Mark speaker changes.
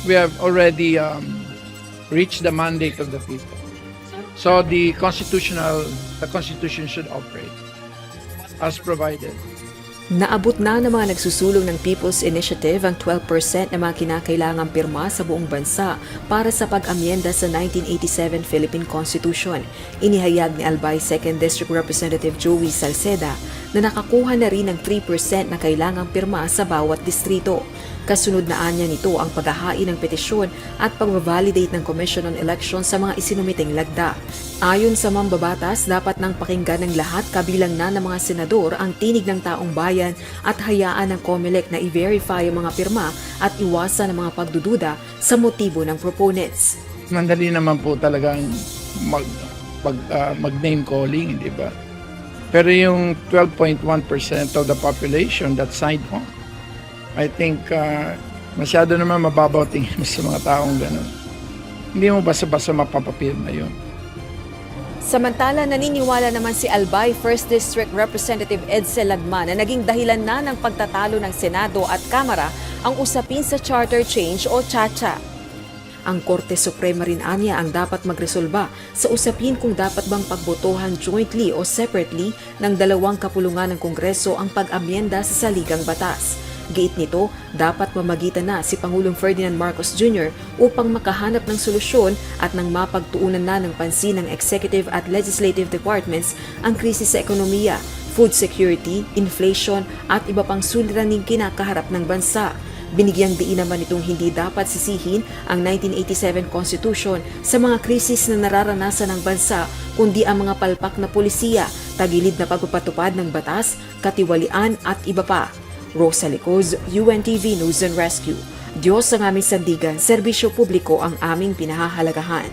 Speaker 1: we have already reached the mandate of the people. So the Constitution should operate as provided.
Speaker 2: Naabot na ng mga nagsusulong ng People's Initiative ang 12% na mga kinakailangang pirma sa buong bansa para sa pag-amyenda sa 1987 Philippine Constitution. Inihayag ni Albay 2nd District Representative Joey Salceda na nakakuha na rin ng 3% na kailangang pirma sa bawat distrito. Kasunod na anya nito ang paghahain ng petisyon at pag-validate ng Commission on Elections sa mga isinumiting lagda. Ayon sa mambabatas, dapat nang pakinggan ng lahat kabilang na ng mga senador ang tinig ng taong bayan at hayaan ng COMELEC na i-verify ang mga pirma at iwasan ang mga pagdududa sa motibo ng proponents.
Speaker 1: Mandali naman po talagang mag-name calling, di ba? Pero yung 12.1% of the population that signed on, I think masyado naman mababaw tingin mo sa mga taong gano'n. Hindi mo basta-basta mapapapirma yun.
Speaker 2: Samantala, naniniwala naman si Albay 1st District Representative Edsel Lagman na naging dahilan na ng pagtatalo ng Senado at Kamara ang usapin sa Charter Change o CHACHA. Ang Korte Suprema rin anya ang dapat magresolba sa usapin kung dapat bang pagbotohan jointly o separately ng dalawang kapulungan ng Kongreso ang pag-amyenda sa saligang batas. Giit nito, dapat mamagitan na si Pangulong Ferdinand Marcos Jr. upang makahanap ng solusyon at nang mapagtuunan na ng pansin ng Executive at Legislative Departments ang krisis sa ekonomiya, food security, inflation at iba pang suliraning kinakaharap ng bansa. Binigyang diin naman itong hindi dapat sisihin ang 1987 Constitution sa mga krisis na nararanasan ng bansa kundi ang mga palpak na pulisiya, tagilid na pagpapatupad ng batas, katiwalian at iba pa. Rosa Licoz, UNTV News and Rescue. Diyos ang aming sandigan, serbisyo publiko ang aming pinahahalagahan.